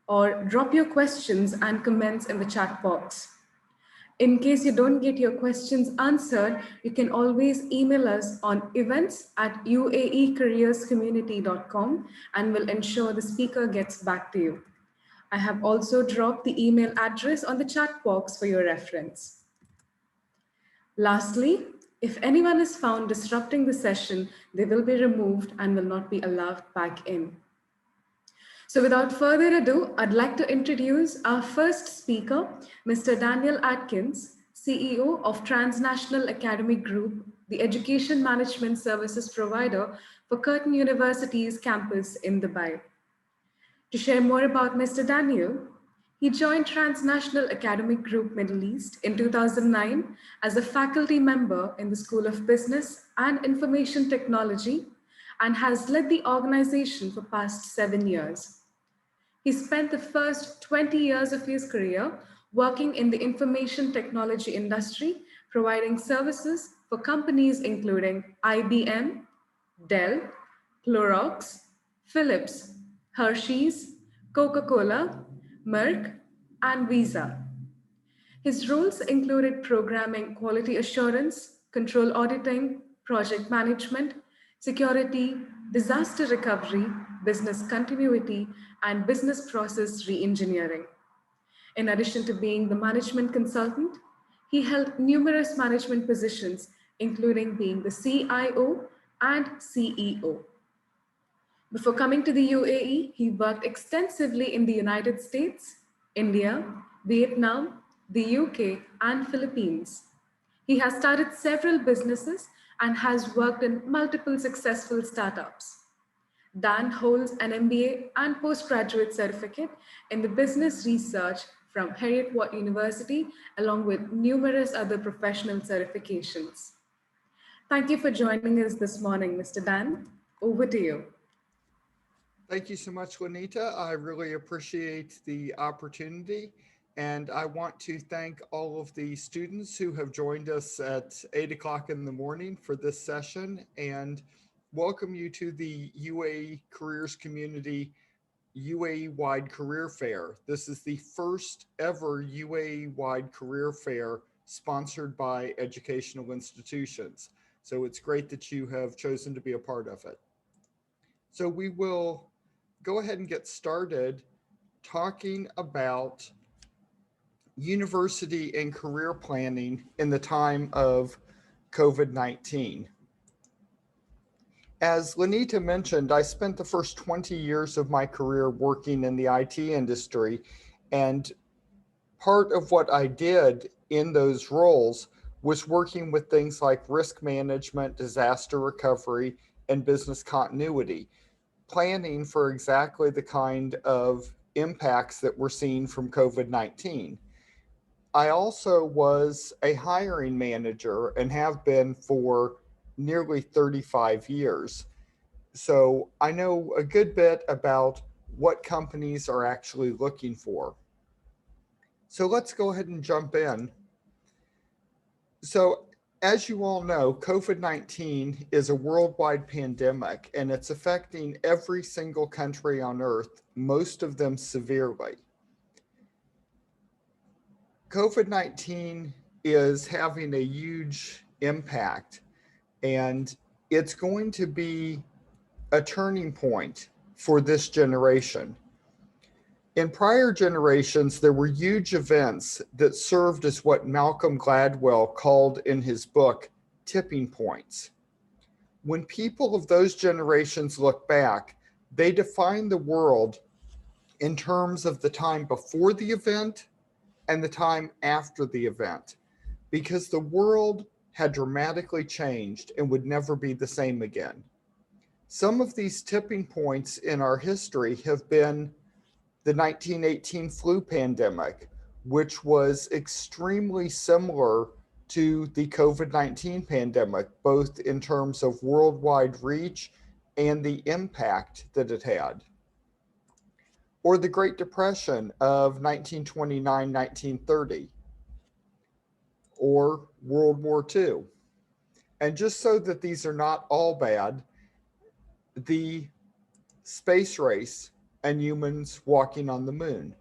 or drop your questions and comments in the chat box. In case you don't get your questions answered, you can always email us on events@uaecareerscommunity.com and we'll ensure the speaker gets back to you. I have also dropped the email address on the chat box for your reference. Lastly, if anyone is found disrupting the session, they will be removed and will not be allowed back in. So without further ado, I'd like to introduce our first speaker, Mr. Daniel Adkins, CEO of Transnational Academic Group, the education management services provider for Curtin University's campus in Dubai. To share more about Mr. Daniel, he joined Transnational Academic Group Middle East in 2009 as a faculty member in the School of Business and Information Technology and has led the organization for past 7 years. He spent the first 20 years of his career working in the information technology industry, providing services for companies including IBM, Dell, Clorox, Philips, Hershey's, Coca-Cola, Merck, and Visa. His roles included programming quality assurance, control auditing, project management, security, disaster recovery, business continuity, and business process re-engineering. In addition to being the management consultant, he held numerous management positions, including being the CIO and CEO. Before coming to the UAE, he worked extensively in the United States, India, Vietnam, the UK, and Philippines. He has started several businesses and has worked in multiple successful startups. Dan holds an MBA and postgraduate certificate in the business research from Heriot-Watt University, along with numerous other professional certifications. Thank you for joining us this morning, Mr. Dan. Over to you. Thank you so much, Juanita. I really appreciate the opportunity. And I want to thank all of the students who have joined us at 8 o'clock in the morning for this session and welcome you to the UAE Careers Community UAE-wide career fair. This is the first ever UAE-wide career fair sponsored by educational institutions. So it's great that you have chosen to be a part of it. So we will go ahead and get started talking about university and career planning in the time of COVID-19. As Lanita mentioned, I spent the first 20 years of my career working in the IT industry, and part of what I did in those roles was working with things like risk management, disaster recovery, and business continuity, planning for exactly the kind of impacts that we're seeing from COVID-19. I also was a hiring manager and have been for nearly 35 years. So I know a good bit about what companies are actually looking for. So let's go ahead and jump in. So as you all know, COVID-19 is a worldwide pandemic and it's affecting every single country on earth, most of them severely. COVID-19 is having a huge impact and it's going to be a turning point for this generation. In prior generations, there were huge events that served as what Malcolm Gladwell called in his book tipping points. When people of those generations look back, they define the world in terms of the time before the event and the time after the event, because the world had dramatically changed and would never be the same again. Some of these tipping points in our history have been the 1918 flu pandemic, which was extremely similar to the COVID-19 pandemic, both in terms of worldwide reach and the impact that it had. Or the Great Depression of 1929-1930, or World War II. And just so that these are not all bad, the space race and humans walking on the moon.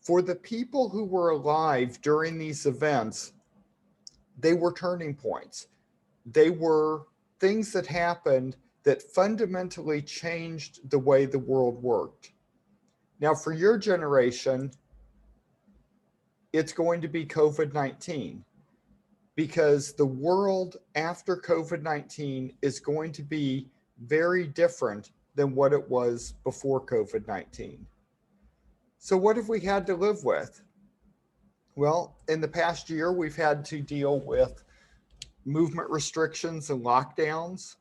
For the people who were alive during these events, they were turning points. They were things that happened that fundamentally changed the way the world worked. Now, for your generation, it's going to be COVID 19 because the world after COVID 19 is going to be very different than what it was before COVID 19. So, what have we had to live with? Well, in the past year, we've had to deal with movement restrictions and lockdowns,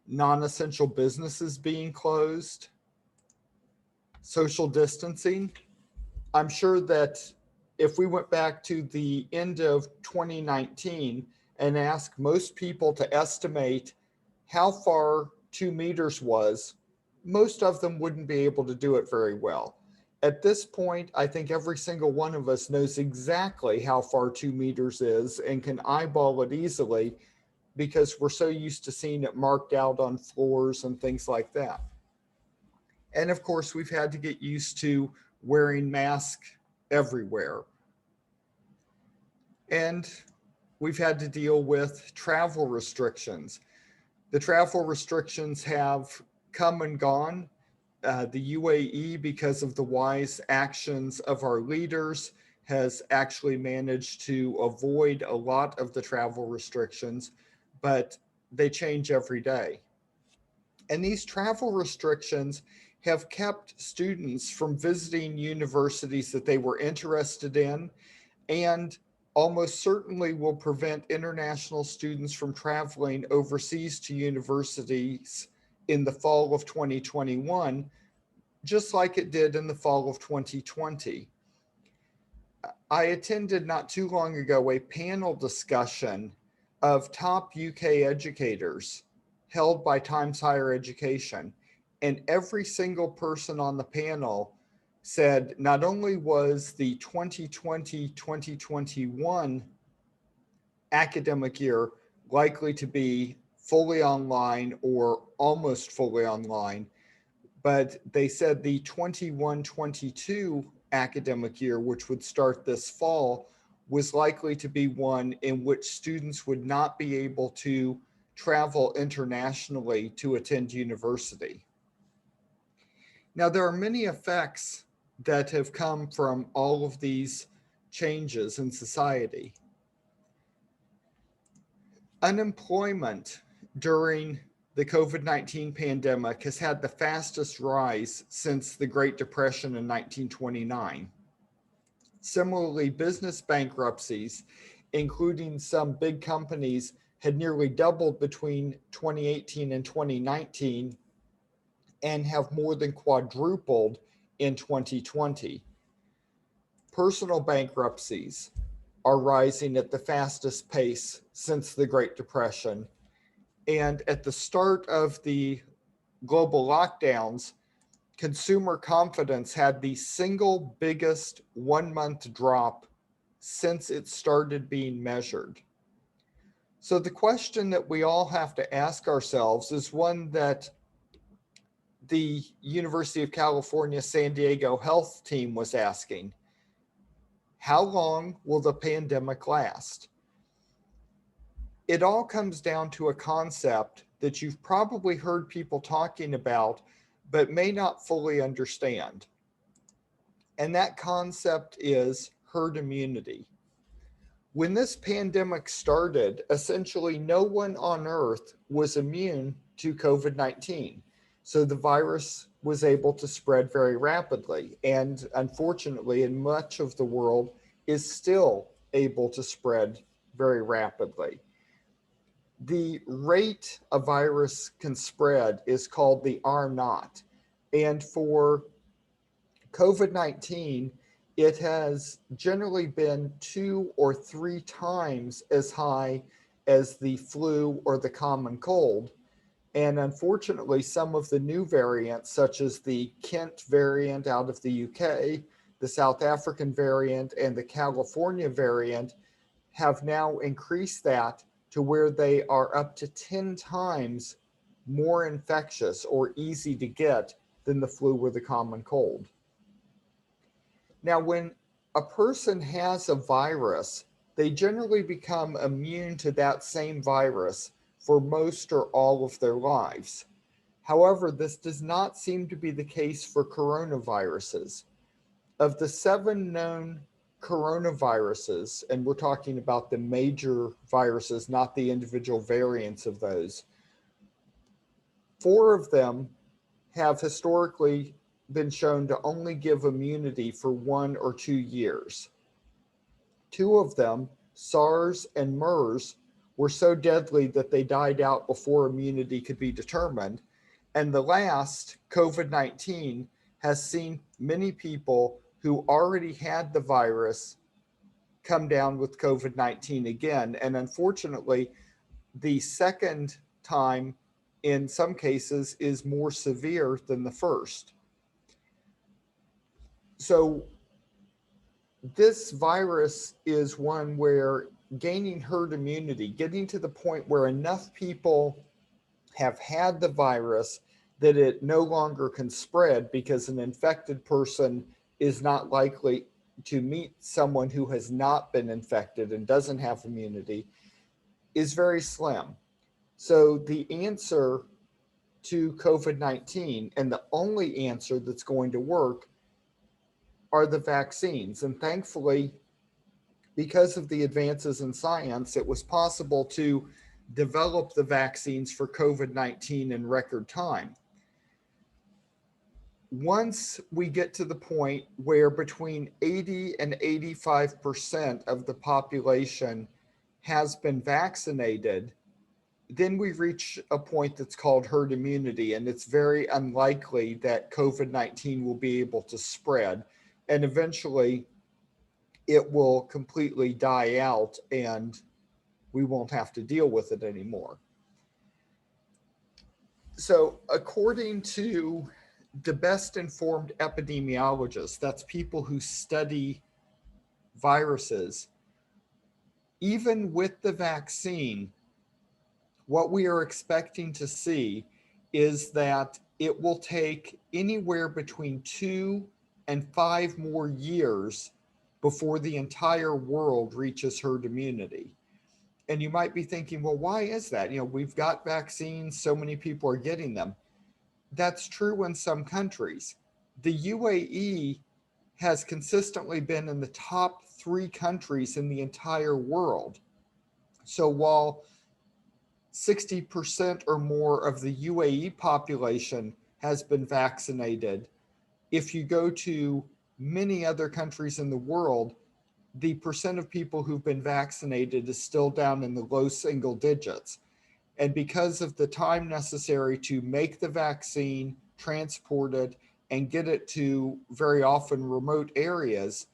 non essential businesses being closed, social distancing. I'm sure that if we went back to the end of 2019 and asked most people to estimate how far 2 meters was, most of them wouldn't be able to do it very well. At this point, I think every single one of us knows exactly how far 2 meters is and can eyeball it easily because we're so used to seeing it marked out on floors and things like that. And of course, we've had to get used to wearing masks everywhere. And we've had to deal with travel restrictions. The travel restrictions have come and gone. The UAE, because of the wise actions of our leaders, has actually managed to avoid a lot of the travel restrictions, but they change every day. And these travel restrictions have kept students from visiting universities that they were interested in, and almost certainly will prevent international students from traveling overseas to universities in the fall of 2021, just like it did in the fall of 2020. I attended not too long ago a panel discussion of top UK educators held by Times Higher Education. And every single person on the panel said not only was the 2020-2021 academic year likely to be fully online or almost fully online, but they said the 21-22 academic year, which would start this fall, was likely to be one in which students would not be able to travel internationally to attend university. Now, there are many effects that have come from all of these changes in society. Unemployment during the COVID 19 pandemic has had the fastest rise since the Great Depression in 1929. Similarly, business bankruptcies, including some big companies, had nearly doubled between 2018 and 2019 and have more than quadrupled in 2020. Personal bankruptcies are rising at the fastest pace since the Great Depression. And at the start of the global lockdowns, consumer confidence had the single biggest 1 month drop since it started being measured. So the question that we all have to ask ourselves is one that the University of California San Diego health team was asking. How long will the pandemic last? It all comes down to a concept that you've probably heard people talking about, but may not fully understand. And that concept is herd immunity. When this pandemic started, essentially no one on earth was immune to COVID 19. So the virus was able to spread very rapidly. And unfortunately, in much of the world, is still able to spread very rapidly. The rate a virus can spread is called the R naught. And for COVID 19, it has generally been 2 or 3 times as high as the flu or the common cold. And unfortunately, some of the new variants, such as the Kent variant out of the UK, the South African variant, and the California variant, have now increased that to where they are up to 10 times more infectious or easy to get than the flu or the common cold. Now, when a person has a virus, they generally become immune to that same virus for most or all of their lives. However, this does not seem to be the case for coronaviruses. Of the 7 known coronaviruses, and we're talking about the major viruses, not the individual variants of those, 4 of them have historically been shown to only give immunity for 1 or 2 years. 2 of them, SARS and MERS, were so deadly that they died out before immunity could be determined. And the last, COVID 19, has seen many people who already had the virus come down with COVID 19 again. And unfortunately, the second time, in some cases, is more severe than the first. So, this virus is one where gaining herd immunity, getting to the point where enough people have had the virus that it no longer can spread because an infected person is not likely to meet someone who has not been infected and doesn't have immunity, is very slim. So the answer to COVID 19, and the only answer that's going to work, are the vaccines. And thankfully, because of the advances in science, it was possible to develop the vaccines for COVID 19 in record time. Once we get to the point where between 80 and 85% of the population has been vaccinated, then we reach a point that's called herd immunity, and it's very unlikely that COVID 19 will be able to spread. And eventually, it will completely die out and we won't have to deal with it anymore. So, according to the best informed epidemiologists, that's people who study viruses, even with the vaccine, what we are expecting to see is that it will take anywhere between 2 and 5 more years before the entire world reaches herd immunity. And you might be thinking, well, why is that? We've got vaccines, so many people are getting them. That's true in some countries. The UAE has consistently been in the top 3 countries in the entire world. So while 60% or more of the UAE population has been vaccinated, if you go to many other countries in the world, the percent of people who've been vaccinated is still down in the low single digits. And because of the time necessary to make the vaccine, transport it, and get it to very often remote areas,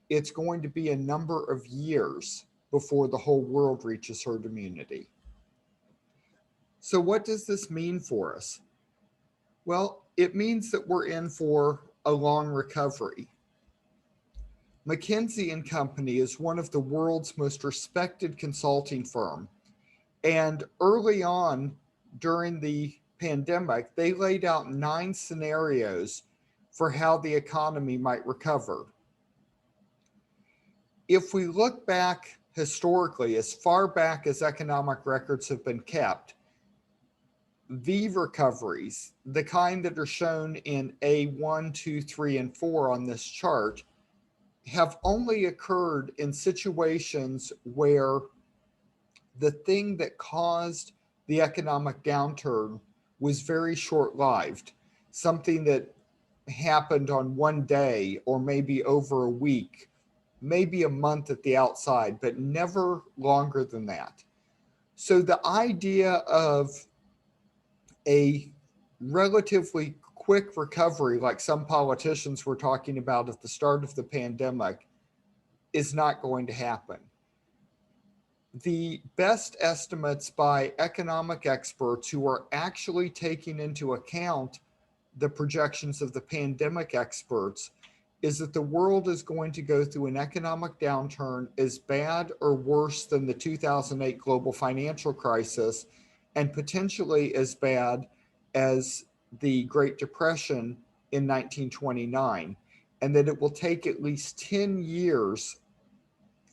it's going to be a number of years before the whole world reaches herd immunity. So, what does this mean for us? Well, it means that we're in for a long recovery. McKinsey and Company is one of the world's most respected consulting firm. And early on during the pandemic, they laid out 9 scenarios for how the economy might recover. If we look back historically, as far back as economic records have been kept, V recoveries, the kind that are shown in A1, 2, 3, and 4 on this chart, have only occurred in situations where the thing that caused the economic downturn was very short lived, something that happened on one day or maybe over a week, maybe a month at the outside, but never longer than that. So the idea of a relatively quick recovery, like some politicians were talking about at the start of the pandemic, is not going to happen. The best estimates by economic experts who are actually taking into account the projections of the pandemic experts is that the world is going to go through an economic downturn as bad or worse than the 2008 global financial crisis, and potentially as bad as the Great Depression in 1929, and that it will take at least 10 years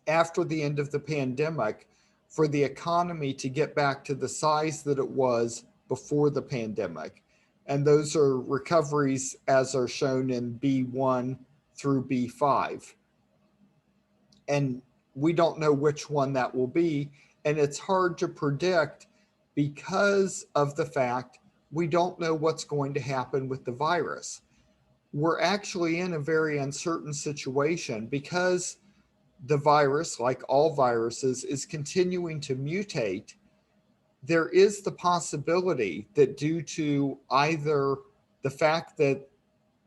after the end of the pandemic for the economy to get back to the size that it was before the pandemic. And those are recoveries as are shown in B1 through B5. And we don't know which one that will be. And it's hard to predict because of the fact we don't know what's going to happen with the virus. We're actually in a very uncertain situation because the virus, like all viruses, is continuing to mutate. There is the possibility that due to either the fact that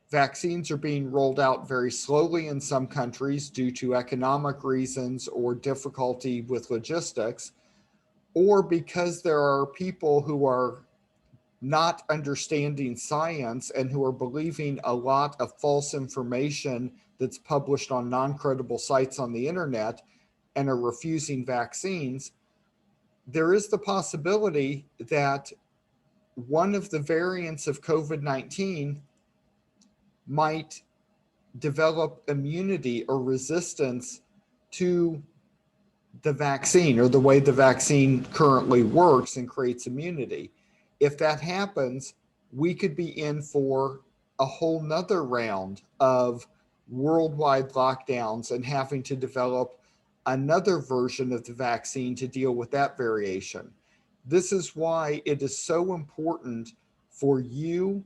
vaccines are being rolled out very slowly in some countries due to economic reasons or difficulty with logistics, or because there are people who are not understanding science and who are believing a lot of false information that's published on non credible sites on the internet and are refusing vaccines, there is the possibility that one of the variants of COVID 19 might develop immunity or resistance to the vaccine or the way the vaccine currently works and creates immunity. If that happens, we could be in for a whole nother round of worldwide lockdowns and having to develop another version of the vaccine to deal with that variation. This is why it is so important for you,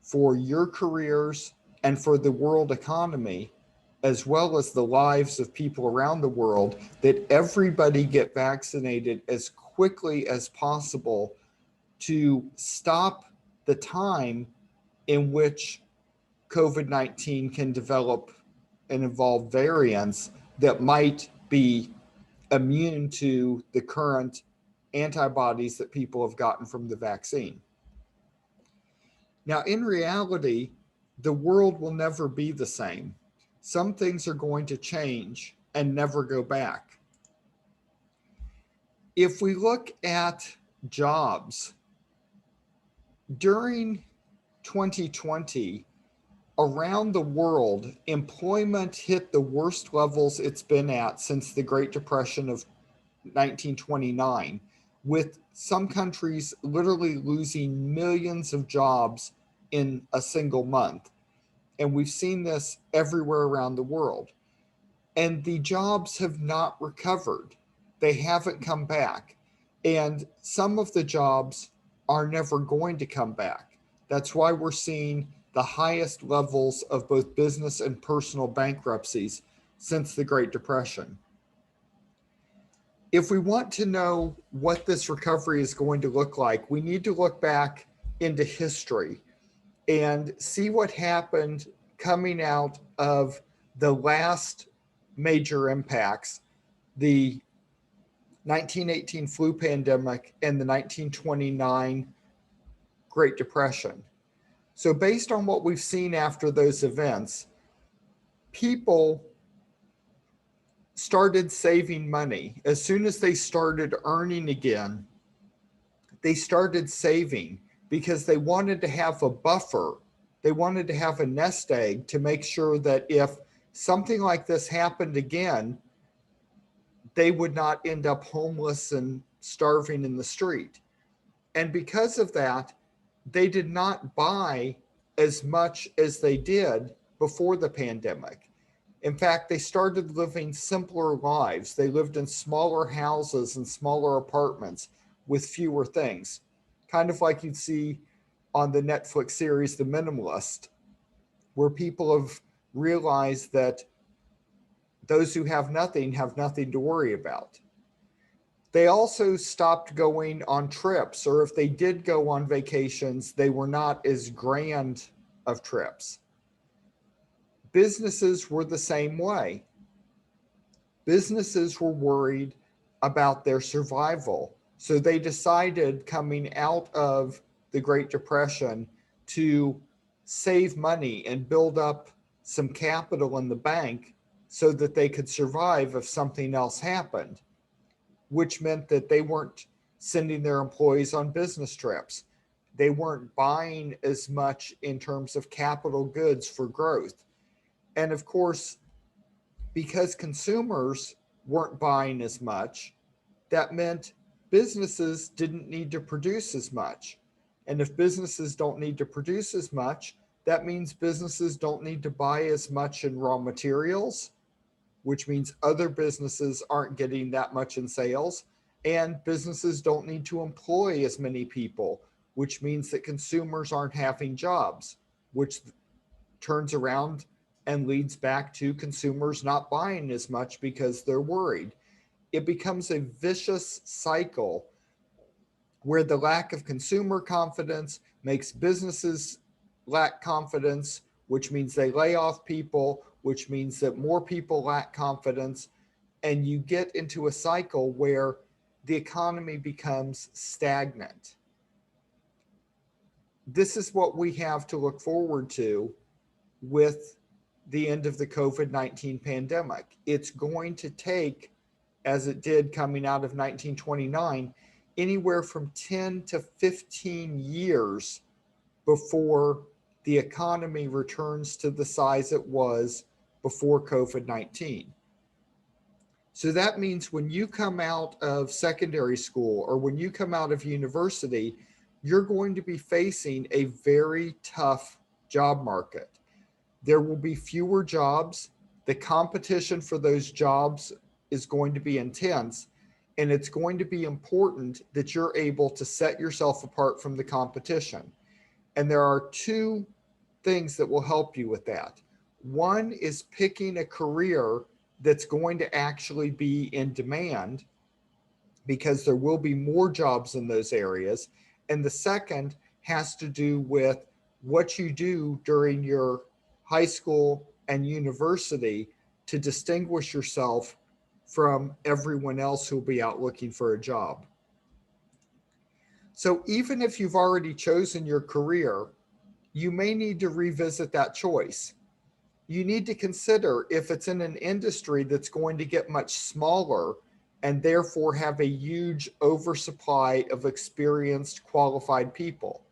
for your careers, and for the world economy, as well as the lives of people around the world, that everybody get vaccinated as quickly as possible to stop the time in which COVID 19 can develop and evolve variants that might be immune to the current antibodies that people have gotten from the vaccine. Now, in reality, the world will never be the same. Some things are going to change and never go back. If we look at jobs, during 2020, around the world, employment hit the worst levels it's been at since the Great Depression of 1929, with some countries literally losing millions of jobs in a single month. And we've seen this everywhere around the world. And the jobs have not recovered, they haven't come back. And some of the jobs are never going to come back. That's why we're seeing the highest levels of both business and personal bankruptcies since the Great Depression. If we want to know what this recovery is going to look like, we need to look back into history and see what happened coming out of the last major impacts, the 1918 flu pandemic and the 1929 Great Depression. So, based on what we've seen after those events, people started saving money. As soon as they started earning again, they started saving because they wanted to have a buffer. They wanted to have a nest egg to make sure that if something like this happened again, they would not end up homeless and starving in the street. And because of that, they did not buy as much as they did before the pandemic. In fact, they started living simpler lives. They lived in smaller houses and smaller apartments with fewer things, kind of like you'd see on the Netflix series The Minimalist, where people have realized that those who have nothing to worry about. They also stopped going on trips, or if they did go on vacations, they were not as grand of trips. Businesses were the same way. Businesses were worried about their survival. So they decided coming out of the Great Depression to save money and build up some capital in the bank so that they could survive if something else happened, which meant that they weren't sending their employees on business trips. They weren't buying as much in terms of capital goods for growth. And of course, because consumers weren't buying as much, that meant businesses didn't need to produce as much. And if businesses don't need to produce as much, that means businesses don't need to buy as much in raw materials, which means other businesses aren't getting that much in sales. And businesses don't need to employ as many people, which means that consumers aren't having jobs, which turns around and leads back to consumers not buying as much because they're worried. It becomes a vicious cycle where the lack of consumer confidence makes businesses lack confidence, which means they lay off people, which means that more people lack confidence. And you get into a cycle where the economy becomes stagnant. This is what we have to look forward to with the end of the COVID-19 pandemic. It's going to take, as it did coming out of 1929, anywhere from 10 to 15 years before the economy returns to the size it was before COVID 19. So that means when you come out of secondary school or when you come out of university, you're going to be facing a very tough job market. There will be fewer jobs. The competition for those jobs is going to be intense. And it's going to be important that you're able to set yourself apart from the competition. And there are two things that will help you with that. One is picking a career that's going to actually be in demand because there will be more jobs in those areas. And the second has to do with what you do during your high school and university to distinguish yourself from everyone else who'll be out looking for a job. So even if you've already chosen your career, you may need to revisit that choice. You need to consider if it's in an industry that's going to get much smaller and therefore have a huge oversupply of experienced, qualified people.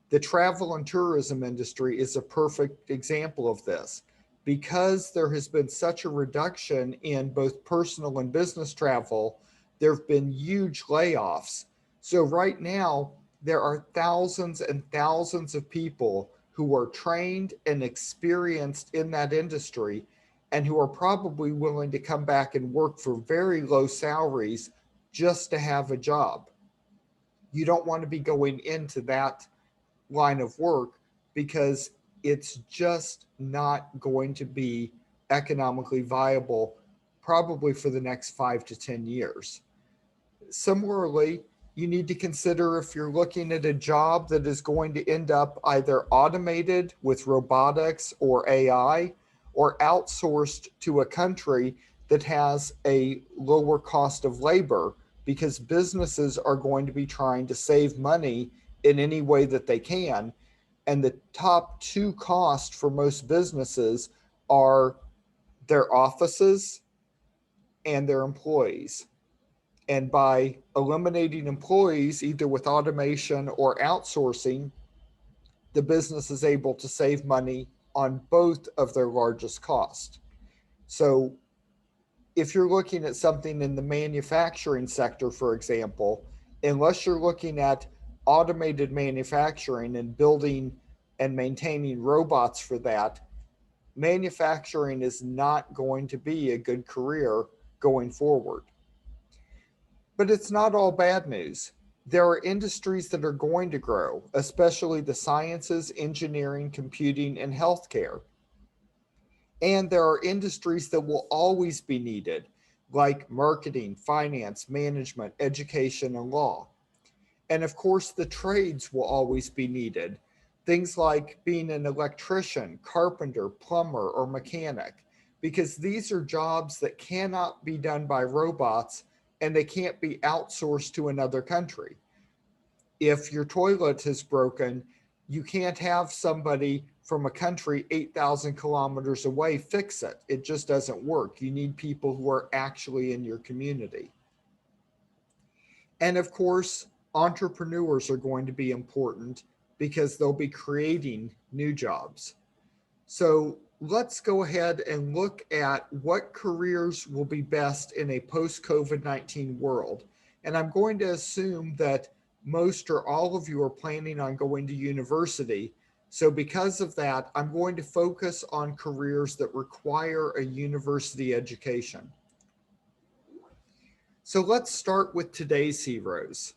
The travel and tourism industry is a perfect example of this. Because there has been such a reduction in both personal and business travel, there have been huge layoffs. So, right now, there are thousands and thousands of people who are trained and experienced in that industry and who are probably willing to come back and work for very low salaries just to have a job. You don't want to be going into that line of work because it's just not going to be economically viable probably for the next 5 to 10 years. Similarly, you need to consider if you're looking at a job that is going to end up either automated with robotics or AI or outsourced to a country that has a lower cost of labor because businesses are going to be trying to save money in any way that they can. And the top two costs for most businesses are their offices and their employees. And by eliminating employees, either with automation or outsourcing, the business is able to save money on both of their largest costs. So, if you're looking at something in the manufacturing sector, for example, unless you're looking at automated manufacturing and building and maintaining robots for that, manufacturing is not going to be a good career going forward. But it's not all bad news. There are industries that are going to grow, especially the sciences, engineering, computing, and healthcare. And there are industries that will always be needed, like marketing, finance, management, education, and law. And of course, the trades will always be needed. Things like being an electrician, carpenter, plumber, or mechanic, because these are jobs that cannot be done by robots and they can't be outsourced to another country. If your toilet is broken, you can't have somebody from a country 8,000 kilometers away fix it. It just doesn't work. You need people who are actually in your community. And of course, Entrepreneurs are going to be important because they'll be creating new jobs. So let's go ahead and look at what careers will be best in a post COVID 19 world. And I'm going to assume that most or all of you are planning on going to university. So, because of that, I'm going to focus on careers that require a university education. So, let's start with today's heroes: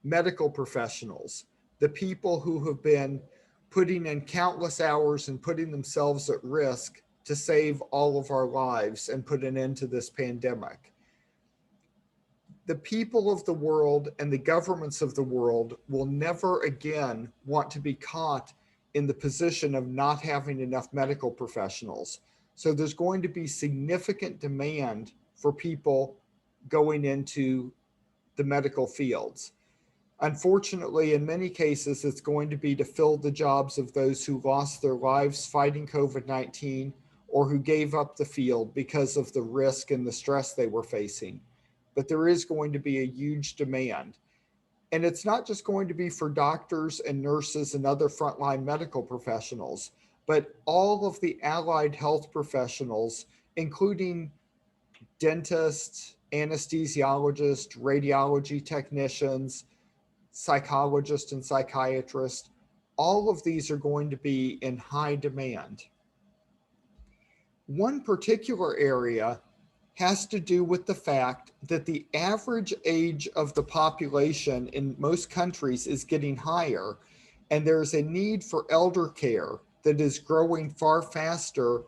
medical professionals, the people who have been putting in countless hours and putting themselves at risk to save all of our lives and put an end to this pandemic. The people of the world and the governments of the world will never again want to be caught in the position of not having enough medical professionals. So there's going to be significant demand for people going into the medical fields. Unfortunately, in many cases, it's going to be to fill the jobs of those who lost their lives fighting COVID 19 or who gave up the field because of the risk and the stress they were facing. But there is going to be a huge demand. And it's not just going to be for doctors and nurses and other frontline medical professionals, but all of the allied health professionals, including dentists, anesthesiologists, radiology technicians, psychologists and psychiatrists, all of these are going to be in high demand. One particular area has to do with the fact that the average age of the population in most countries is getting higher, and there's a need for elder care that is growing far faster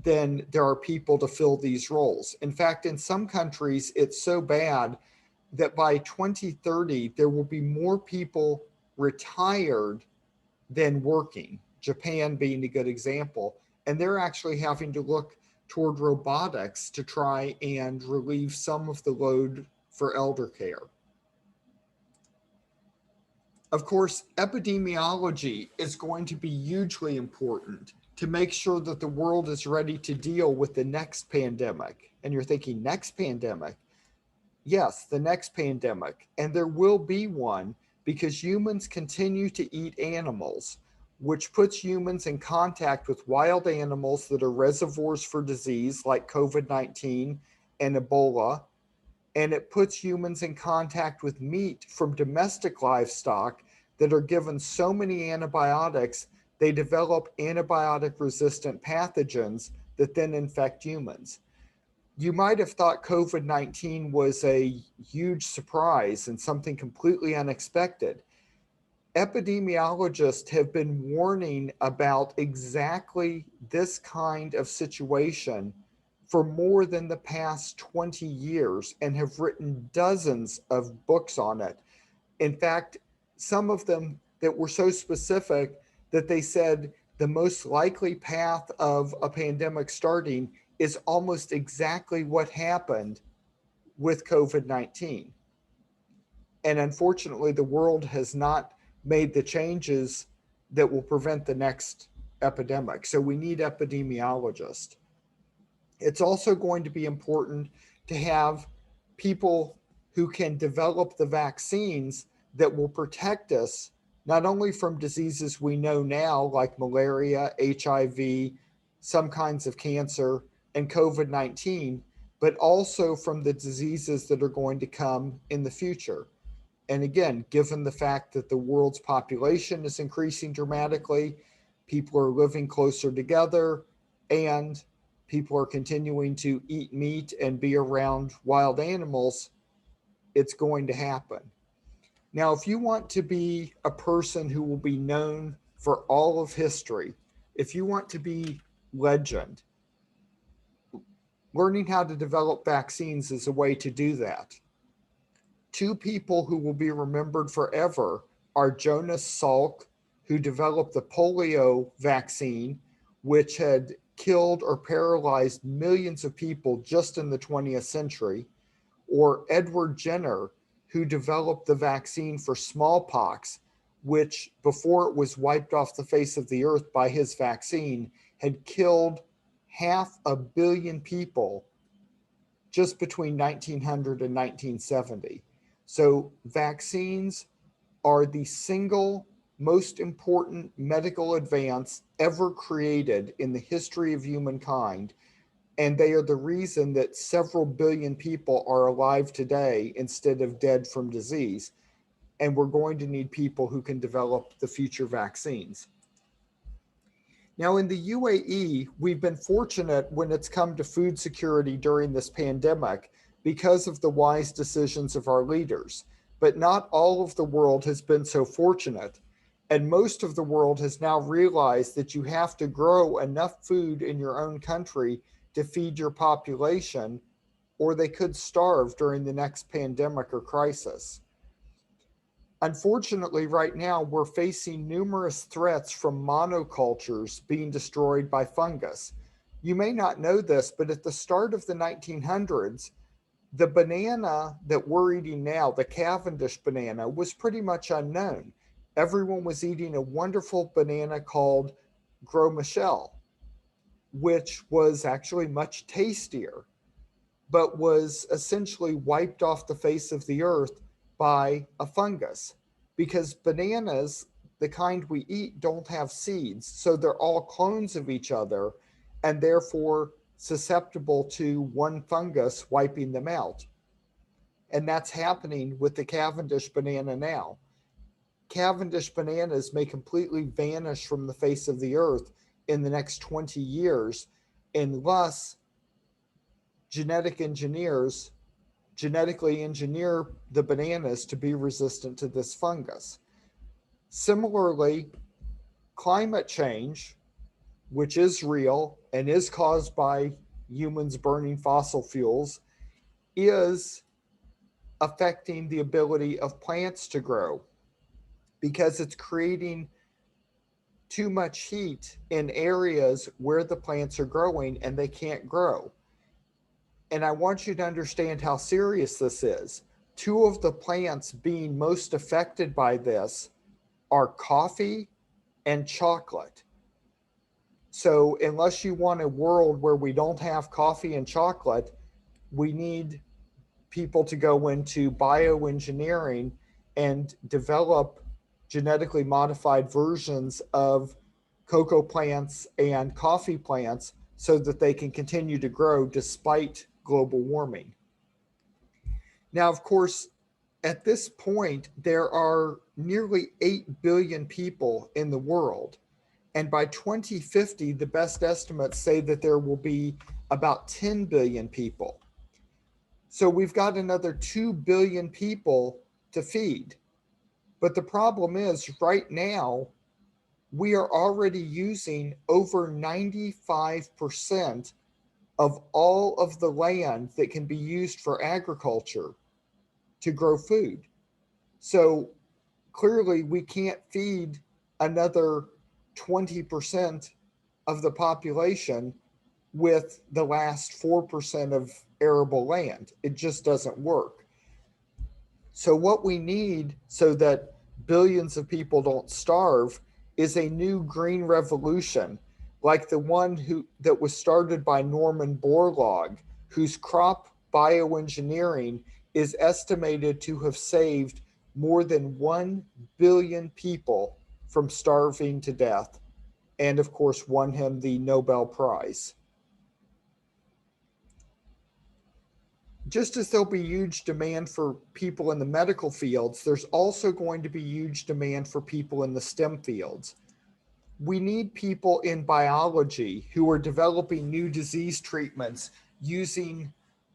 than there are people to fill these roles. In fact, in some countries, it's so bad that by 2030, there will be more people retired than working, Japan being a good example. And they're actually having to look toward robotics to try and relieve some of the load for elder care. Of course, epidemiology is going to be hugely important to make sure that the world is ready to deal with the next pandemic. And you're thinking, next pandemic? Yes, the next pandemic, and there will be one because humans continue to eat animals, which puts humans in contact with wild animals that are reservoirs for disease like COVID 19 and Ebola. And it puts humans in contact with meat from domestic livestock that are given so many antibiotics, they develop antibiotic resistant pathogens that then infect humans. You might have thought COVID 19 was a huge surprise and something completely unexpected. Epidemiologists have been warning about exactly this kind of situation for more than the past 20 years and have written dozens of books on it. In fact, some of them that were so specific that they said the most likely path of a pandemic starting is almost exactly what happened with COVID 19. And unfortunately, the world has not made the changes that will prevent the next epidemic. So we need epidemiologists. It's also going to be important to have people who can develop the vaccines that will protect us not only from diseases we know now, like malaria, HIV, some kinds of cancer, and COVID 19, but also from the diseases that are going to come in the future. And again, given the fact that the world's population is increasing dramatically, people are living closer together, and people are continuing to eat meat and be around wild animals, it's going to happen. Now, if you want to be a person who will be known for all of history, if you want to be legend, learning how to develop vaccines is a way to do that. Two people who will be remembered forever are Jonas Salk, who developed the polio vaccine, which had killed or paralyzed millions of people just in the 20th century, or Edward Jenner, who developed the vaccine for smallpox, which, before it was wiped off the face of the earth by his vaccine, had killed 500 million people just between 1900 and 1970. So, vaccines are the single most important medical advance ever created in the history of humankind. And they are the reason that several billion people are alive today instead of dead from disease. And we're going to need people who can develop the future vaccines. Now, in the UAE, we've been fortunate when it's come to food security during this pandemic because of the wise decisions of our leaders. But not all of the world has been so fortunate. And most of the world has now realized that you have to grow enough food in your own country to feed your population, or they could starve during the next pandemic or crisis. Unfortunately, right now, we're facing numerous threats from monocultures being destroyed by fungus. You may not know this, but at the start of the 1900s, the banana that we're eating now, the Cavendish banana, was pretty much unknown. Everyone was eating a wonderful banana called Gros Michel, which was actually much tastier, but was essentially wiped off the face of the earth by a fungus. Because bananas, the kind we eat, don't have seeds, so they're all clones of each other and therefore susceptible to one fungus wiping them out. And that's happening with the Cavendish banana now. Cavendish bananas may completely vanish from the face of the earth in the next 20 years unless genetic engineers genetically engineer the bananas to be resistant to this fungus. Similarly, climate change, which is real and is caused by humans burning fossil fuels, is affecting the ability of plants to grow because it's creating too much heat in areas where the plants are growing and they can't grow. And I want you to understand how serious this is. Two of the plants being most affected by this are coffee and chocolate. So, unless you want a world where we don't have coffee and chocolate, we need people to go into bioengineering and develop genetically modified versions of cocoa plants and coffee plants so that they can continue to grow despite global warming. Now, of course, at this point, there are nearly 8 billion people in the world. And by 2050, the best estimates say that there will be about 10 billion people. So we've got another 2 billion people to feed. But the problem is, right now, we are already using over 95% of all of the land that can be used for agriculture to grow food. So clearly, we can't feed another 20% of the population with the last 4% of arable land. It just doesn't work. So, what we need so that billions of people don't starve is a new green revolution, like the one that was started by Norman Borlaug, whose crop bioengineering is estimated to have saved more than 1 billion people from starving to death, and of course, won him the Nobel Prize. Just as there'll be huge demand for people in the medical fields, there's also going to be huge demand for people in the STEM fields. We need people in biology who are developing new disease treatments using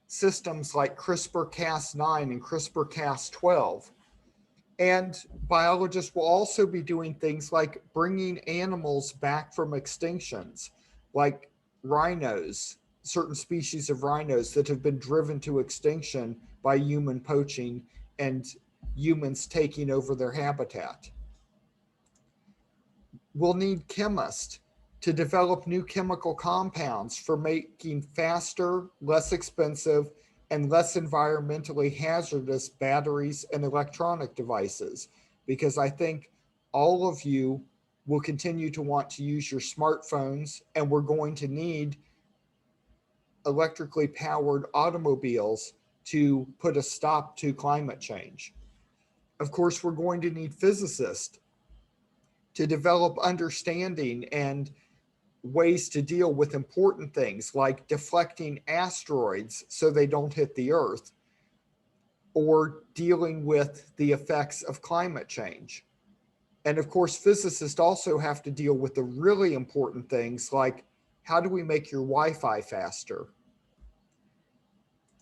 systems like CRISPR Cas9 and CRISPR Cas12. And biologists will also be doing things like bringing animals back from extinctions, like rhinos, certain species of rhinos that have been driven to extinction by human poaching and humans taking over their habitat. We'll need chemists to develop new chemical compounds for making faster, less expensive, and less environmentally hazardous batteries and electronic devices. Because I think all of you will continue to want to use your smartphones, and we're going to need electrically powered automobiles to put a stop to climate change. Of course, we're going to need physicists to develop understanding and ways to deal with important things like deflecting asteroids so they don't hit the Earth, or dealing with the effects of climate change. And of course, physicists also have to deal with the really important things like how do we make your Wi Fi faster?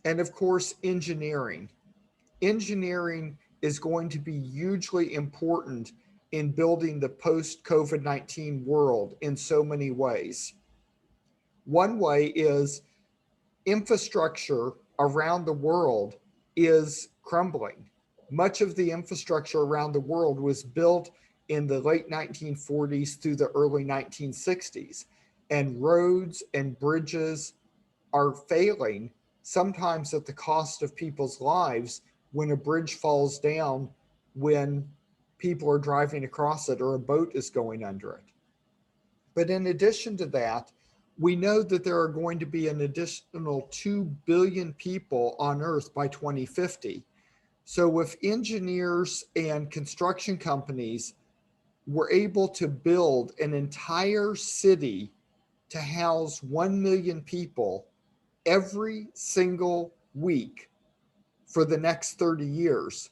And of course, engineering. Engineering is going to be hugely important in building the post COVID-19 world in so many ways. One way is infrastructure around the world is crumbling. Much of the infrastructure around the world was built in the late 1940s through the early 1960s, and roads and bridges are failing, sometimes at the cost of people's lives, when a bridge falls down, when people are driving across it or a boat is going under it. But in addition to that, we know that there are going to be an additional 2 billion people on Earth by 2050. So if engineers and construction companies were able to build an entire city to house 1 million people every single week for the next 30 years,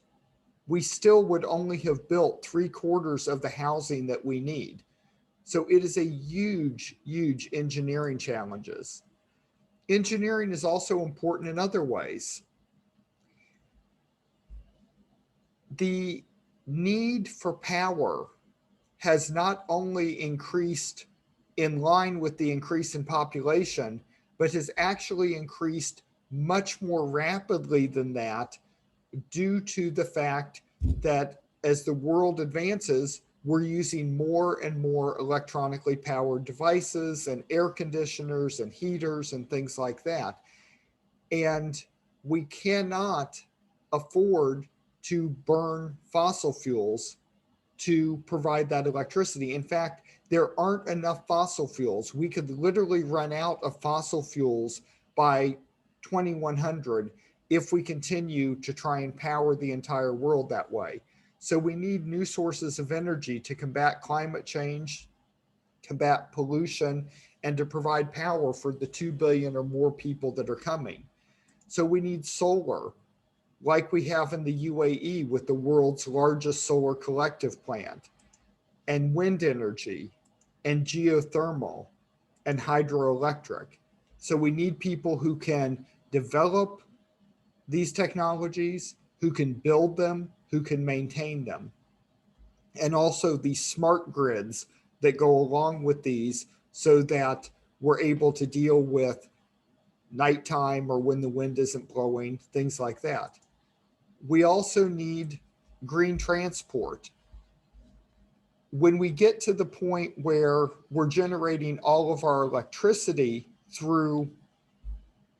we still would only have built 3/4 of the housing that we need. So it is a huge, huge engineering challenges. Engineering is also important in other ways. The need for power has not only increased in line with the increase in population, but has actually increased much more rapidly than that due to the fact that as the world advances, we're using more and more electronically powered devices and air conditioners and heaters and things like that. And we cannot afford to burn fossil fuels to provide that electricity. In fact, there aren't enough fossil fuels. We could literally run out of fossil fuels by 2100 if we continue to try and power the entire world that way. So we need new sources of energy to combat climate change, combat pollution, and to provide power for the 2 billion or more people that are coming. So we need solar, like we have in the UAE with the world's largest solar collective plant, and wind energy, and geothermal, and hydroelectric. So we need people who can develop these technologies, who can build them, who can maintain them, and also the smart grids that go along with these so that we're able to deal with nighttime or when the wind isn't blowing, things like that. We also need green transport. When we get to the point where we're generating all of our electricity through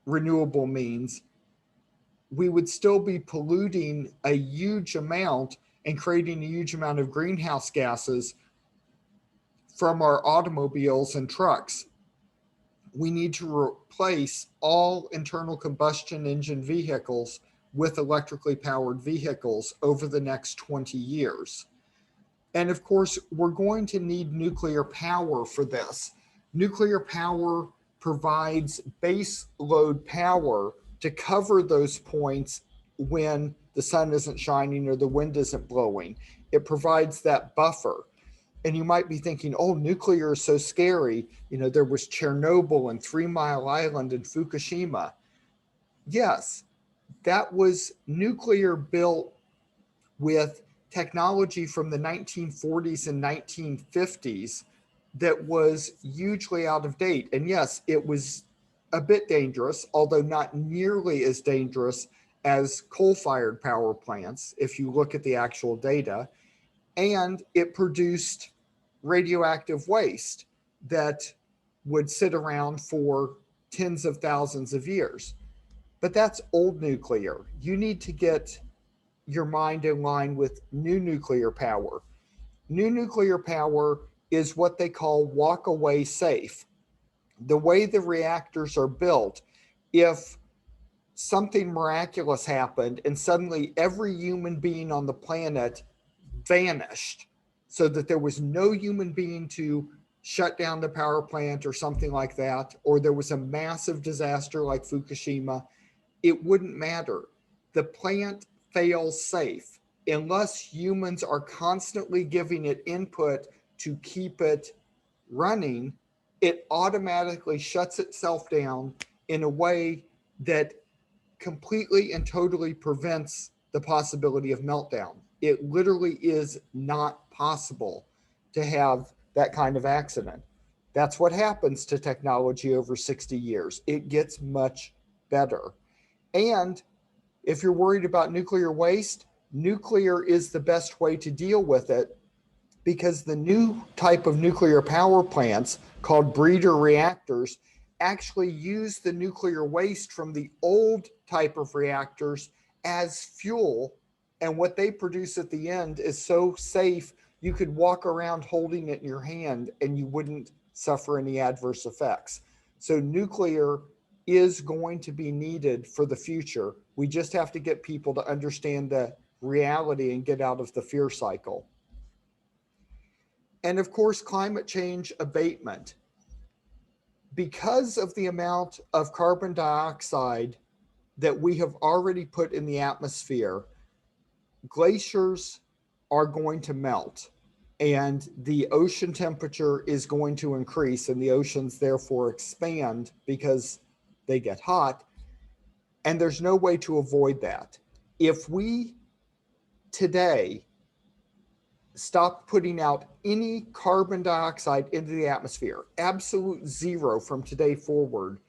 renewable means, we would still be polluting a huge amount and creating a huge amount of greenhouse gases from our automobiles and trucks. We need to replace all internal combustion engine vehicles with electrically powered vehicles over the next 20 years. And of course, we're going to need nuclear power for this. Nuclear power provides base load power to cover those points when the sun isn't shining or the wind isn't blowing. It provides that buffer. And you might be thinking, oh, nuclear is so scary. You know, there was Chernobyl and 3 Mile Island and Fukushima. Yes, that was nuclear built with technology from the 1940s and 1950s that was hugely out of date. And yes, it was a bit dangerous, although not nearly as dangerous as coal fired power plants, if you look at the actual data. And it produced radioactive waste that would sit around for tens of thousands of years. But that's old nuclear. You need to get your mind in line with new nuclear power. New nuclear power is what they call walk away safe. The way the reactors are built, if something miraculous happened and suddenly every human being on the planet vanished, so that there was no human being to shut down the power plant or something like that, or there was a massive disaster like Fukushima, it wouldn't matter. The plant fails safe unless humans are constantly giving it input to keep it running. It automatically shuts itself down in a way that completely and totally prevents the possibility of meltdown. It literally is not possible to have that kind of accident. That's what happens to technology over 60 years. It gets much better. And if you're worried about nuclear waste, nuclear is the best way to deal with it, because the new type of nuclear power plants called breeder reactors actually use the nuclear waste from the old type of reactors as fuel. And what they produce at the end is so safe, you could walk around holding it in your hand and you wouldn't suffer any adverse effects. So, nuclear is going to be needed for the future. We just have to get people to understand the reality and get out of the fear cycle. And of course, climate change abatement. Because of the amount of carbon dioxide that we have already put in the atmosphere, glaciers are going to melt and the ocean temperature is going to increase, and the oceans therefore expand because they get hot. And there's no way to avoid that. If we today stop putting out any carbon dioxide into the atmosphere, absolute zero from today forward,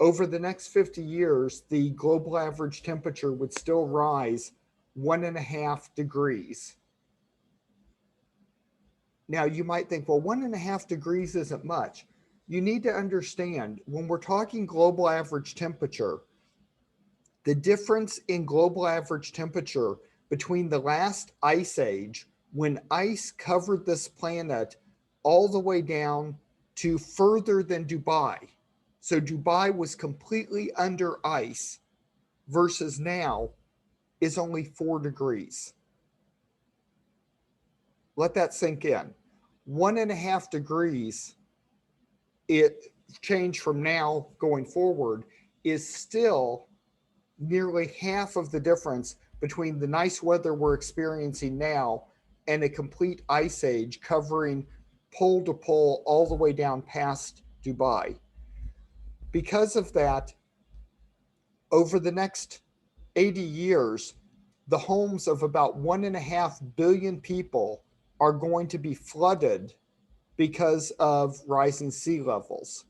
over the next 50 years, the global average temperature would still rise 1.5 degrees. Now, you might think, well, 1.5 degrees isn't much. You need to understand, when we're talking global average temperature, the difference in global average temperature between the last ice age, when ice covered this planet all the way down to further than Dubai. So Dubai was completely under ice, versus now is only 4 degrees. Let that sink in. 1.5 degrees, it change from now going forward, is still nearly half of the difference between the nice weather we're experiencing now and a complete ice age covering pole to pole all the way down past Dubai. Because of that, over the next 80 years, the homes of about 1.5 billion people are going to be flooded because of rising sea levels.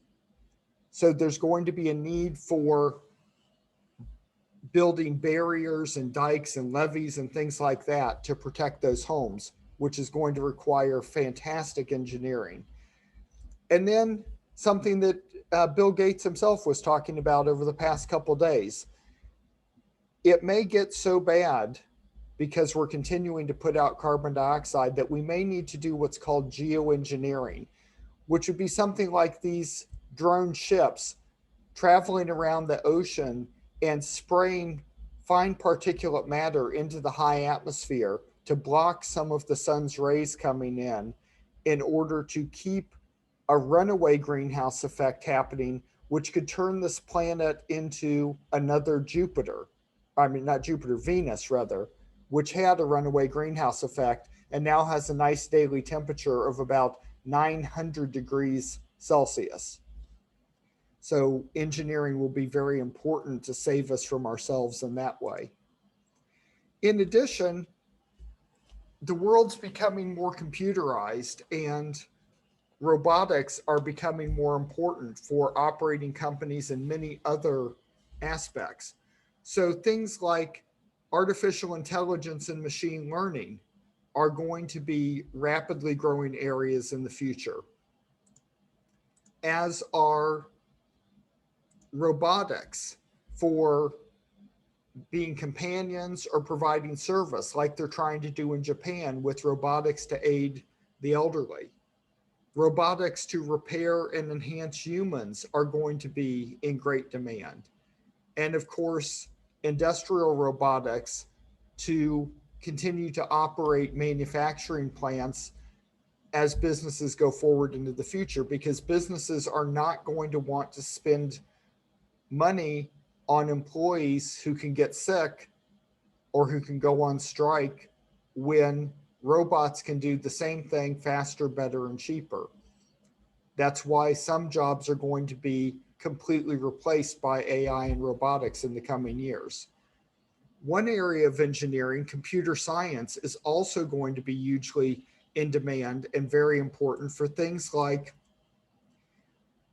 So there's going to be a need for building barriers and dikes and levees and things like that to protect those homes, which is going to require fantastic engineering. And then something that Bill Gates himself was talking about over the past couple of days. It may get so bad because we're continuing to put out carbon dioxide that we may need to do what's called geoengineering, which would be something like these drone ships traveling around the ocean and spraying fine particulate matter into the high atmosphere to block some of the sun's rays coming in order to keep a runaway greenhouse effect happening, which could turn this planet into another Jupiter. I mean, not Jupiter, Venus, rather, which had a runaway greenhouse effect and now has a nice daily temperature of about 900 degrees Celsius. So engineering will be very important to save us from ourselves in that way. In addition, the world's becoming more computerized, and robotics are becoming more important for operating companies and many other aspects. So things like artificial intelligence and machine learning are going to be rapidly growing areas in the future, as are robotics for being companions or providing service, like they're trying to do in Japan with robotics to aid the elderly. Robotics to repair and enhance humans are going to be in great demand. and of course, industrial robotics to continue to operate manufacturing plants as businesses go forward into the future, because businesses are not going to want to spend money on employees who can get sick or who can go on strike when robots can do the same thing faster, better, and cheaper. That's why some jobs are going to be completely replaced by AI and robotics in the coming years. One area of engineering, computer science, is also going to be hugely in demand and very important for things like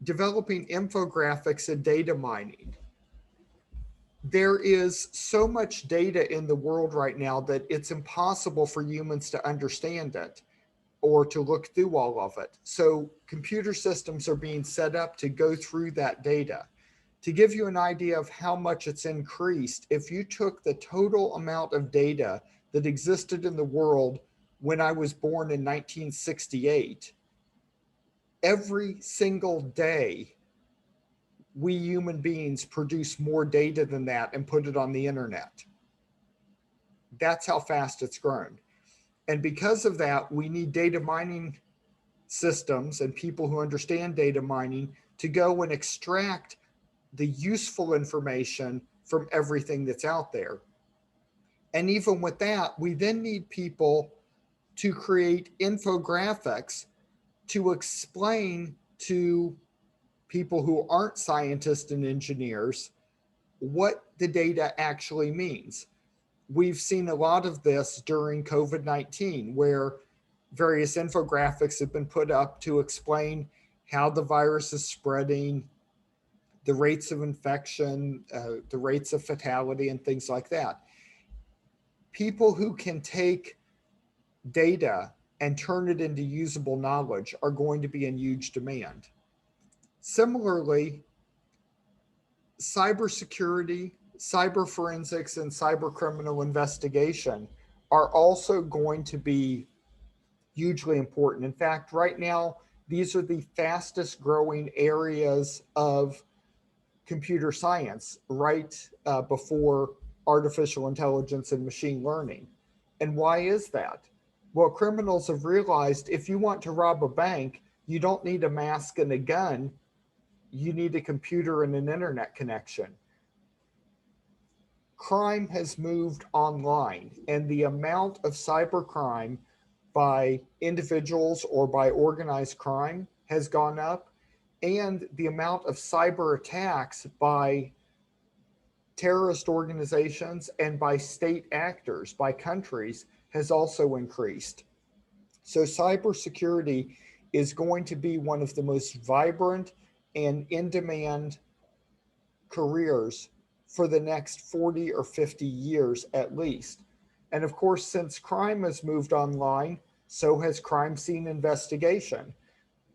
developing infographics and data mining. There is so much data in the world right now that it's impossible for humans to understand it or to look through all of it. So, computer systems are being set up to go through that data. To give you an idea of how much it's increased, if you took the total amount of data that existed in the world when I was born in 1968, every single day we human beings produce more data than that and put it on the internet. That's how fast it's grown. And because of that, we need data mining systems and people who understand data mining to go and extract the useful information from everything that's out there. And even with that, we then need people to create infographics to explain to people who aren't scientists and engineers what the data actually means. We've seen a lot of this during COVID-19, where various infographics have been put up to explain how the virus is spreading, the rates of infection, the rates of fatality, and things like that. People who can take data and turn it into usable knowledge are going to be in huge demand. Similarly, cybersecurity, cyber forensics, and cyber criminal investigation are also going to be hugely important. In fact, right now, these are the fastest growing areas of computer science, right before artificial intelligence and machine learning. And why is that? Well, criminals have realized if you want to rob a bank, you don't need a mask and a gun, you need a computer and an internet connection. Crime has moved online, and the amount of cybercrime by individuals or by organized crime has gone up, and the amount of cyber attacks by terrorist organizations and by state actors, by countries, has also increased. So, cybersecurity is going to be one of the most vibrant and in demand careers for the next 40 or 50 years at least. And of course, since crime has moved online, so has crime scene investigation.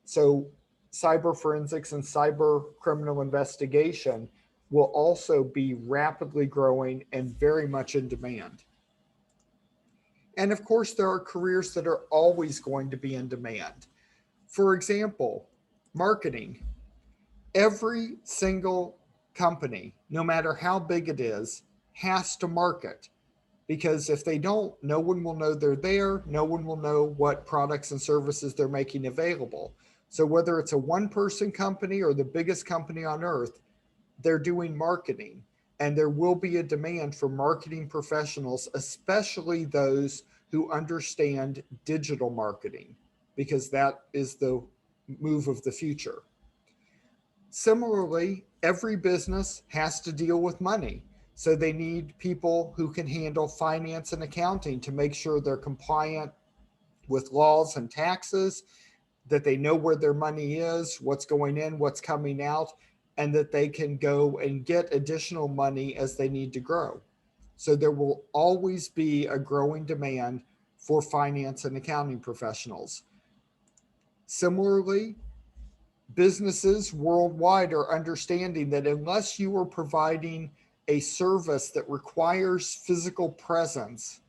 So, cyber forensics and cyber criminal investigation will also be rapidly growing and very much in demand. And of course, there are careers that are always going to be in demand. For example, marketing. Every single company, no matter how big it is, has to market, because if they don't, no one will know they're there. No one will know what products and services they're making available. So, whether it's a one person company or the biggest company on earth, they're doing marketing. And there will be a demand for marketing professionals, especially those who understand digital marketing, because that is the move of the future. Similarly, every business has to deal with money. So they need people who can handle finance and accounting to make sure they're compliant with laws and taxes, that they know where their money is, what's going in, what's coming out, and that they can go and get additional money as they need to grow. So there will always be a growing demand for finance and accounting professionals. Similarly, businesses worldwide are understanding that unless you are providing a service that requires physical presence,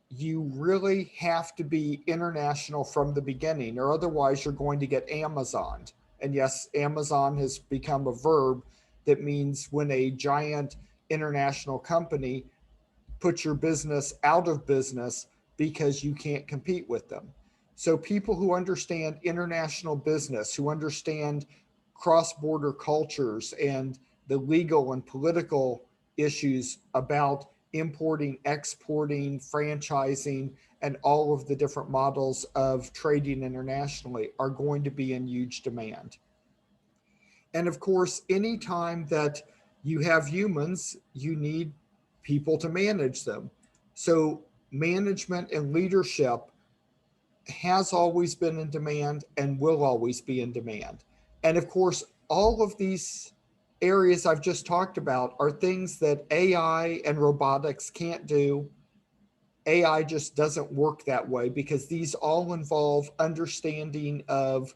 you really have to be international from the beginning, or otherwise you're going to get Amazoned. And yes, Amazon has become a verb that means when a giant international company puts your business out of business because you can't compete with them. So people who understand international business, who understand cross-border cultures and the legal and political issues about importing, exporting, franchising, and all of the different models of trading internationally are going to be in huge demand. And of course, anytime that you have humans, you need people to manage them. So management and leadership has always been in demand and will always be in demand. And of course, all of these areas I've just talked about are things that AI and robotics can't do. AI just doesn't work that way because these all involve understanding of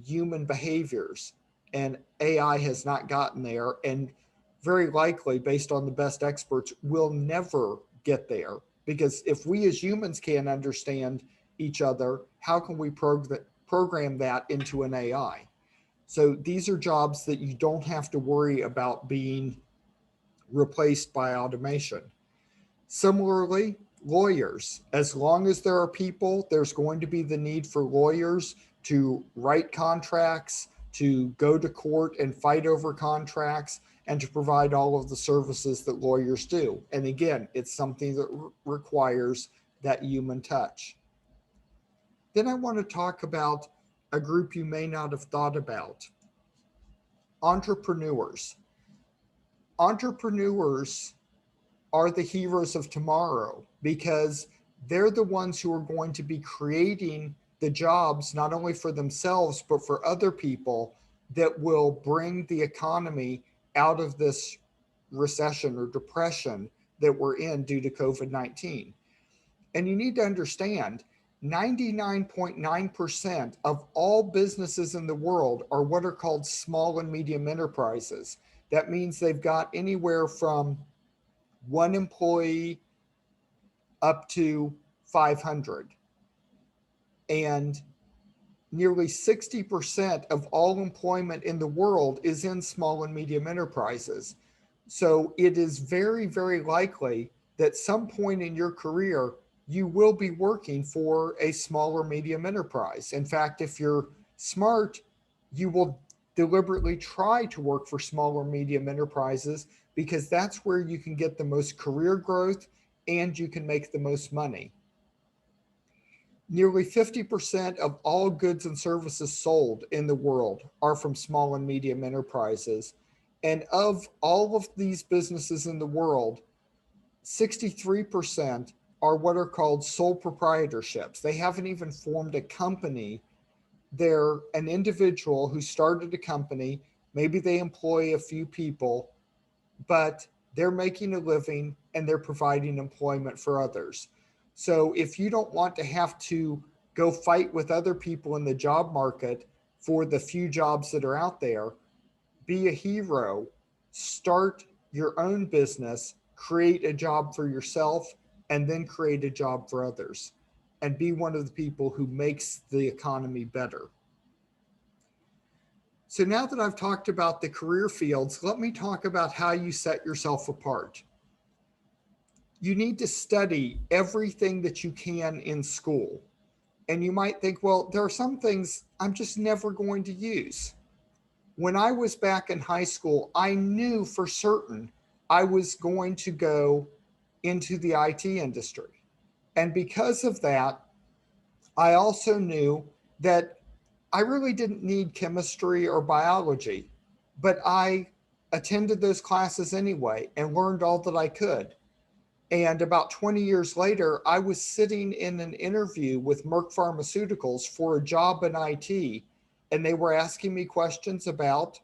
human behaviors, and AI has not gotten there, and very likely, based on the best experts, will never get there, because if we as humans can't understand each other, how can we program that into an AI? So these are jobs that you don't have to worry about being replaced by automation. Similarly, lawyers, as long as there are people, there's going to be the need for lawyers to write contracts, to go to court and fight over contracts, and to provide all of the services that lawyers do. And again, it's something that requires that human touch. Then I want to talk about a group you may not have thought about: entrepreneurs. Entrepreneurs are the heroes of tomorrow because they're the ones who are going to be creating the jobs, not only for themselves, but for other people, that will bring the economy out of this recession or depression that we're in due to COVID 19. And you need to understand 99.9% of all businesses in the world are what are called small and medium enterprises. That means they've got anywhere from one employee up to 500. And nearly 60% of all employment in the world is in small and medium enterprises. So it is very, very likely that some point in your career, you will be working for a small or medium enterprise. In fact, if you're smart, you will deliberately try to work for small or medium enterprises because that's where you can get the most career growth and you can make the most money. Nearly 50% of all goods and services sold in the world are from small and medium enterprises. And of all of these businesses in the world, 63% are what are called sole proprietorships. They haven't even formed a company. They're an individual who started a company. Maybe they employ a few people, but they're making a living and they're providing employment for others. So if you don't want to have to go fight with other people in the job market for the few jobs that are out there, be a hero, start your own business, create a job for yourself, and then create a job for others, and be one of the people who makes the economy better. So now that I've talked about the career fields, let me talk about how you set yourself apart. You need to study everything that you can in school. And you might think, well, there are some things I'm just never going to use. When I was back in high school, I knew for certain I was going to go into the IT industry. And because of that, I also knew that I really didn't need chemistry or biology, but I attended those classes anyway and learned all that I could. And about 20 years later, I was sitting in an interview with Merck Pharmaceuticals for a job in IT, and they were asking me questions about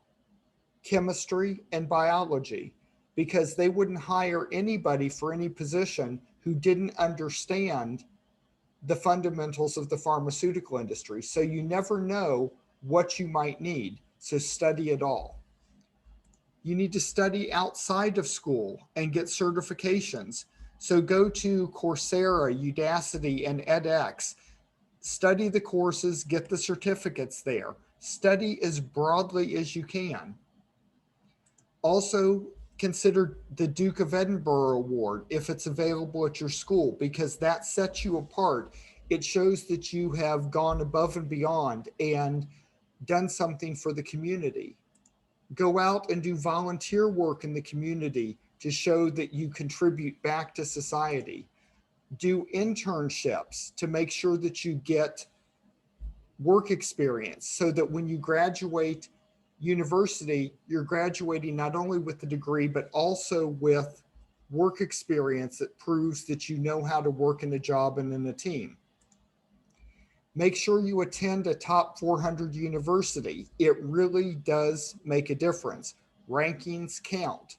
chemistry and biology because they wouldn't hire anybody for any position who didn't understand the fundamentals of the pharmaceutical industry. So you never know what you might need. So study it all. You need to study outside of school and get certifications. So go to Coursera, Udacity, and edX. Study the courses, get the certificates there. Study as broadly as you can. Also, consider the Duke of Edinburgh Award if it's available at your school, because that sets you apart. It shows that you have gone above and beyond and done something for the community. Go out and do volunteer work in the community to show that you contribute back to society. Do internships to make sure that you get work experience so that when you graduate university, you're graduating not only with the degree, but also with work experience that proves that you know how to work in a job and in a team. Make sure you attend a top 400 university. It really does make a difference. Rankings count.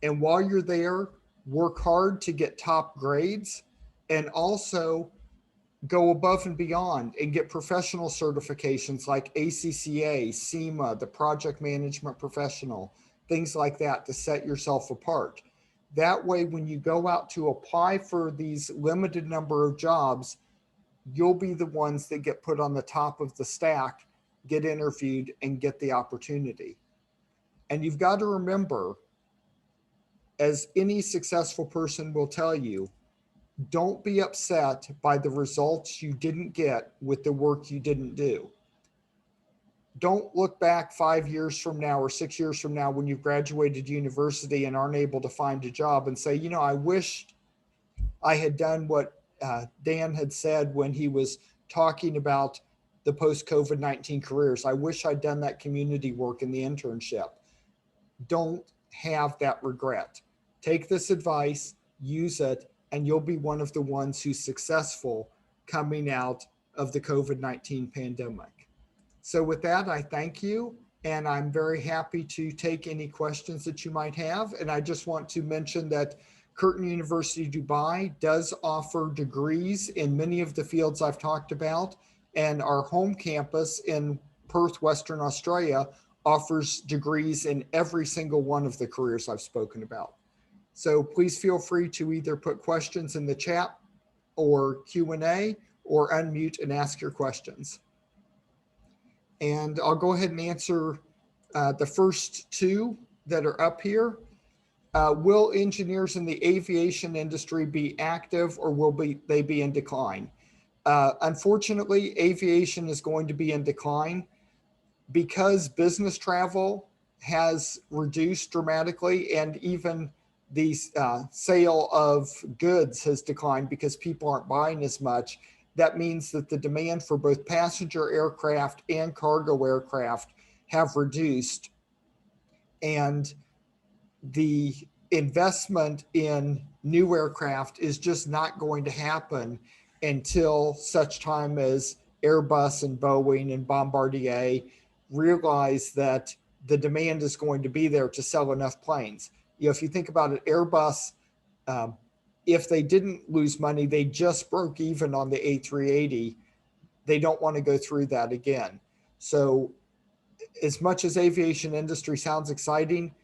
And while you're there, work hard to get top grades and also go above and beyond and get professional certifications like ACCA, SEMA, the project management professional, things like that to set yourself apart. That way, when you go out to apply for these limited number of jobs, you'll be the ones that get put on the top of the stack, get interviewed, and get the opportunity. And you've got to remember, as any successful person will tell you, don't be upset by the results you didn't get with the work you didn't do. Don't look back 5 years from now or 6 years from now when you've graduated university and aren't able to find a job and say, I wished I had done what Dan had said when he was talking about the post COVID-19 careers. I wish I'd done that community work in the internship. Don't have that regret. Take this advice, use it, and you'll be one of the ones who's successful coming out of the COVID-19 pandemic. So, with that, I thank you, and I'm very happy to take any questions that you might have. And I just want to mention that Curtin University Dubai does offer degrees in many of the fields I've talked about, and our home campus in Perth, Western Australia, offers degrees in every single one of the careers I've spoken about. So please feel free to either put questions in the chat or Q&A or unmute and ask your questions. And I'll go ahead and answer the first two that are up here. Will engineers in the aviation industry be active or will they be in decline? Unfortunately, aviation is going to be in decline because business travel has reduced dramatically, and even the sale of goods has declined because people aren't buying as much. That means that the demand for both passenger aircraft and cargo aircraft have reduced, and the investment in new aircraft is just not going to happen until such time as Airbus and Boeing and Bombardier realize that the demand is going to be there to sell enough planes. If you think about it, Airbus, um, if they didn't lose money, they just broke even on the A380. They don't want to go through that again. So as much as aviation industry sounds exciting,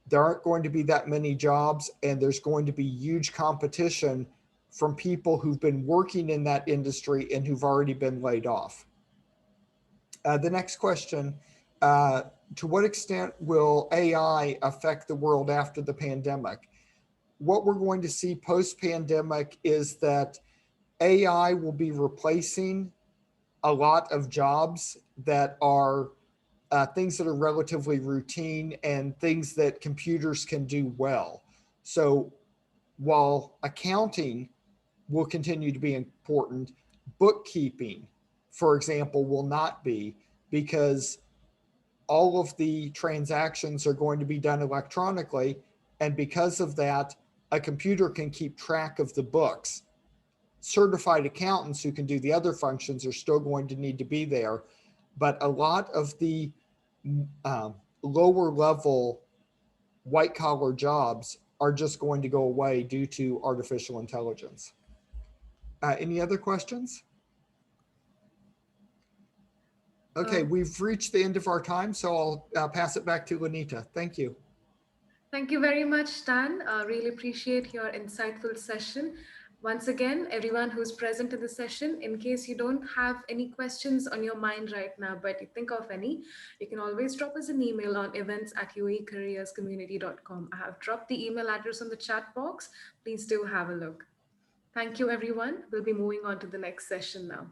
there aren't going to be that many jobs, and there's going to be huge competition from people who've been working in that industry and who've already been laid off. The next question, to what extent will AI affect the world after the pandemic? What we're going to see post-pandemic is that AI will be replacing a lot of jobs that are things that are relatively routine and things that computers can do well. So while accounting will continue to be important, bookkeeping, for example, will not be, because all of the transactions are going to be done electronically. And because of that, a computer can keep track of the books. Certified accountants who can do the other functions are still going to need to be there. But a lot of the lower level white collar jobs are just going to go away due to artificial intelligence. Any other questions? Okay, Uh, we've reached the end of our time, so I'll pass it back to Lanita. Thank you. Thank you very much, Stan. Really appreciate your insightful session. Once again, everyone who's present in the session, in case you don't have any questions on your mind right now, but you think of any, you can always drop us an email on events@uaecareerscommunity.com. I have dropped the email address on the chat box. Please do have a look. Thank you, everyone. We'll be moving on to the next session now.